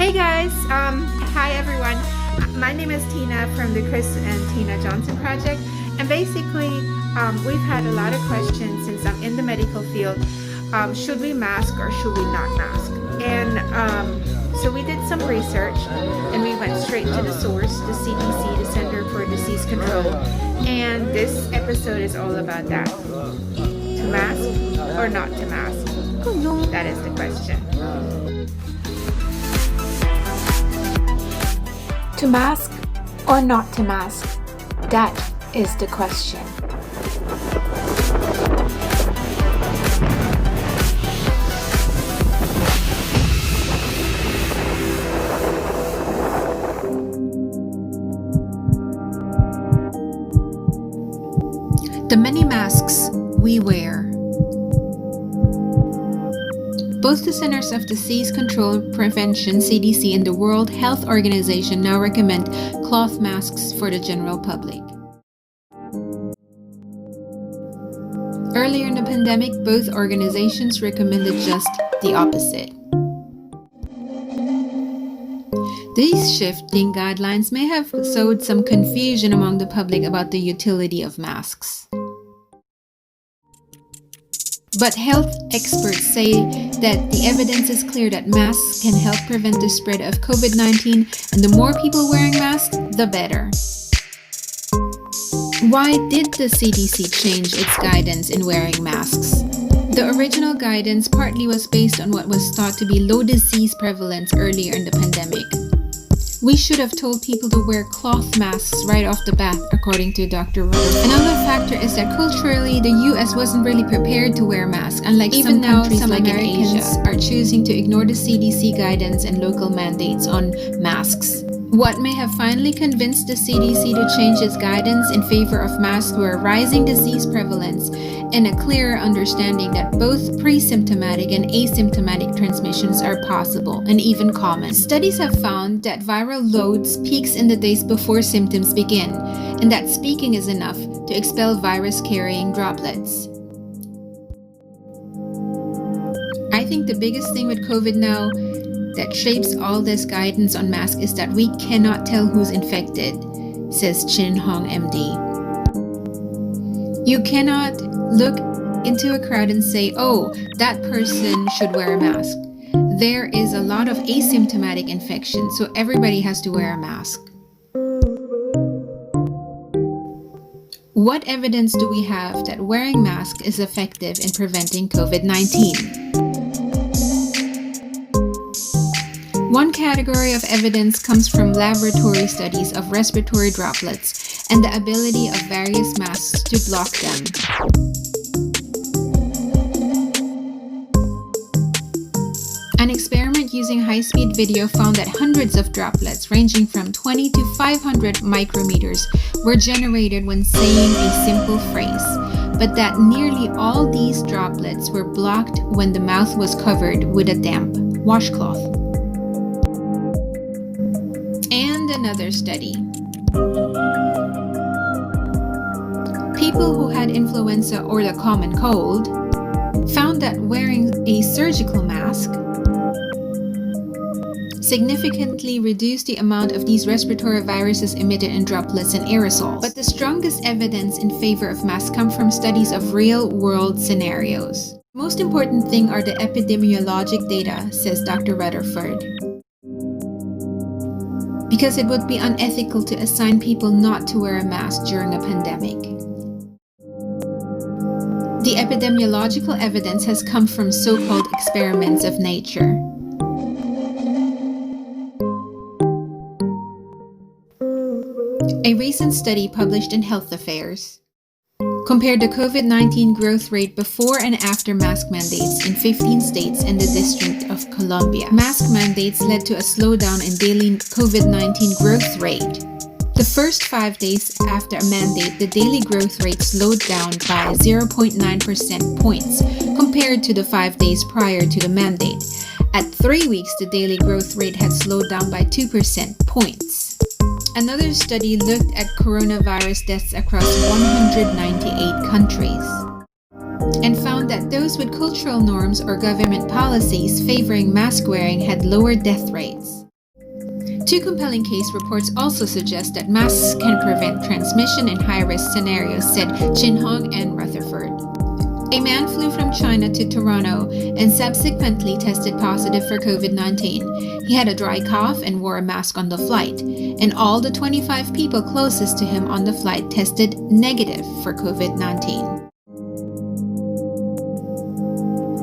Hey guys, hi everyone. My name is Tina from the Chris&Teena Johnson Project, and basically we've had a lot of questions since I'm in the medical field. Should we mask or should we not mask? And so we did some research and we went straight to the source, the CDC, the Center for Disease Control, and this episode is all about that. To mask or not to mask? That is the question. To mask or not to mask? That is the question. The many masks we wear. Both the Centers of Disease Control and Prevention, CDC, and the World Health Organization now recommend cloth masks for the general public. Earlier in the pandemic, both organizations recommended just the opposite. These shifting guidelines may have sowed some confusion among the public about the utility of masks. But health experts say that the evidence is clear that masks can help prevent the spread of COVID-19, and the more people wearing masks, the better. Why did the CDC change its guidance in wearing masks? The original guidance partly was based on what was thought to be low disease prevalence earlier in the pandemic. We should have told people to wear cloth masks right off the bat, according to Dr. Rutherford. Another factor is that culturally, the US wasn't really prepared to wear masks, unlike even some countries now, some like Americans in Asia are choosing to ignore the CDC guidance and local mandates on masks. What may have finally convinced the CDC to change its guidance in favor of masks were rising disease prevalence and a clearer understanding that both pre-symptomatic and asymptomatic transmissions are possible and even common. Studies have found that viral loads peaks in the days before symptoms begin, and that speaking is enough to expel virus-carrying droplets. I think the biggest thing with COVID now that shapes all this guidance on masks is that we cannot tell who's infected, says Chin Hong MD. You cannot look into a crowd and say, oh, that person should wear a mask. There is a lot of asymptomatic infection, so everybody has to wear a mask. What evidence do we have that wearing masks is effective in preventing COVID-19? One category of evidence comes from laboratory studies of respiratory droplets and the ability of various masks to block them. An experiment using high-speed video found that hundreds of droplets ranging from 20 to 500 micrometers were generated when saying a simple phrase, but that nearly all these droplets were blocked when the mouth was covered with a damp washcloth. And another study. People who had influenza or the common cold found that wearing a surgical mask significantly reduced the amount of these respiratory viruses emitted in droplets and aerosols. But the strongest evidence in favor of masks come from studies of real-world scenarios. The most important thing are the epidemiologic data, says Dr. Rutherford. Because it would be unethical to assign people not to wear a mask during a pandemic. The epidemiological evidence has come from so-called experiments of nature. A recent study published in Health Affairs compared the COVID-19 growth rate before and after mask mandates in 15 states and the District of Columbia. Mask mandates led to a slowdown in daily COVID-19 growth rate. The first 5 days after a mandate, the daily growth rate slowed down by 0.9% points compared to the 5 days prior to the mandate. At 3 weeks, the daily growth rate had slowed down by 2% points. Another study looked at coronavirus deaths across 198 countries and found that those with cultural norms or government policies favoring mask wearing had lower death rates. Two compelling case reports also suggest that masks can prevent transmission in high-risk scenarios, said Chin Hong and Rutherford. A man flew from China to Toronto and subsequently tested positive for COVID-19. He had a dry cough and wore a mask on the flight, and all the 25 people closest to him on the flight tested negative for COVID-19.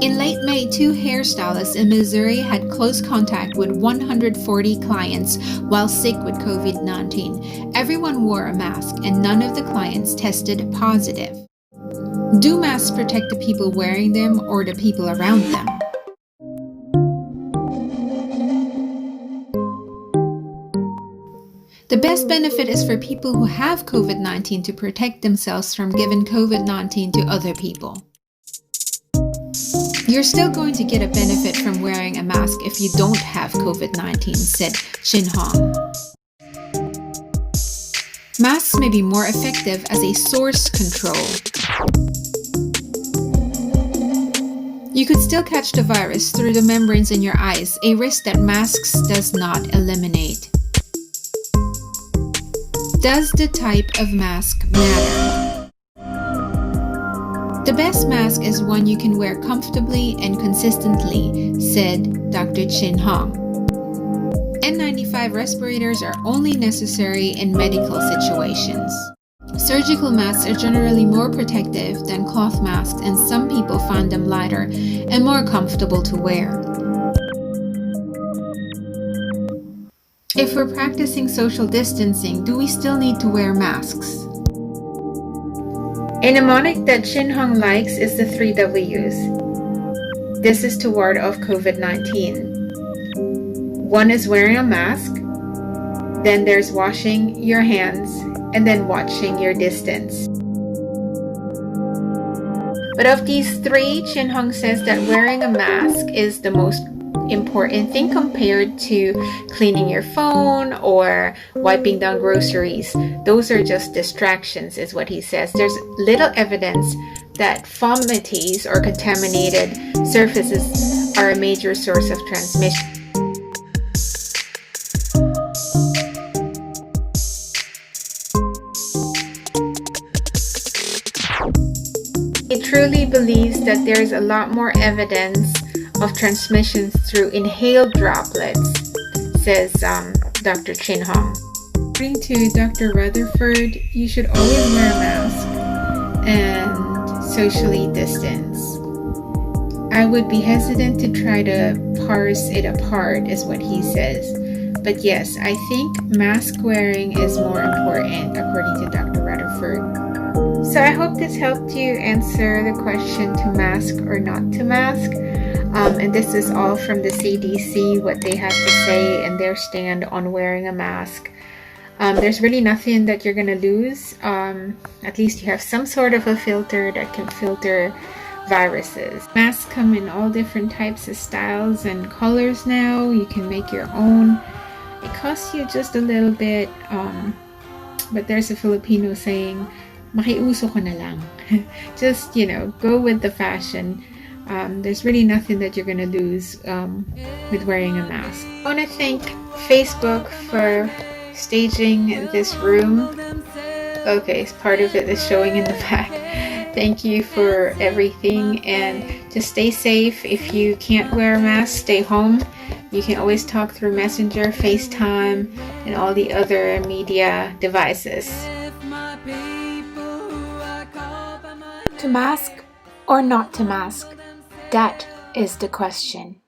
In late May, two hairstylists in Missouri had close contact with 140 clients while sick with COVID-19. Everyone wore a mask and none of the clients tested positive. Do masks protect the people wearing them or the people around them? The best benefit is for people who have COVID-19 to protect themselves from giving COVID-19 to other people. You're still going to get a benefit from wearing a mask if you don't have COVID-19, said Chin Hong. Masks may be more effective as a source control. You could still catch the virus through the membranes in your eyes, a risk that masks does not eliminate. Does the type of mask matter? The best mask is one you can wear comfortably and consistently, said Dr. Chin Hong. N95 respirators are only necessary in medical situations. Surgical masks are generally more protective than cloth masks, and some people find them lighter and more comfortable to wear. If we're practicing social distancing, do we still need to wear masks? A mnemonic that Chin Hong likes is the 3 W's. This is to ward off COVID-19. One is wearing a mask, then there's washing your hands, and then watching your distance. But of these 3, Chin Hong says that wearing a mask is the most important thing compared to cleaning your phone or wiping down groceries. Those are just distractions, is what he says. There's little evidence that fomentities or contaminated surfaces are a major source of transmission. He truly believes that there's a lot more evidence of transmissions through inhaled droplets, says Dr. Chin Hong. According to Dr. Rutherford, you should always wear a mask and socially distance. I would be hesitant to try to parse it apart, is what he says. But yes, I think mask wearing is more important, according to Dr. Rutherford. So I hope this helped you answer the question to mask or not to mask. And this is all from the CDC, what they have to say and their stand on wearing a mask. There's really nothing that you're going to lose. At least you have some sort of a filter that can filter viruses. Masks come in all different types of styles and colors now. You can make your own. It costs you just a little bit. But there's a Filipino saying, makiuso ka na lang. Just, go with the fashion. There's really nothing that you're going to lose with wearing a mask. I want to thank Facebook for staging this room. Okay, part of it is showing in the back. Thank you for everything, and just stay safe. If you can't wear a mask, stay home. You can always talk through Messenger, FaceTime, and all the other media devices. To mask or not to mask? That is the question.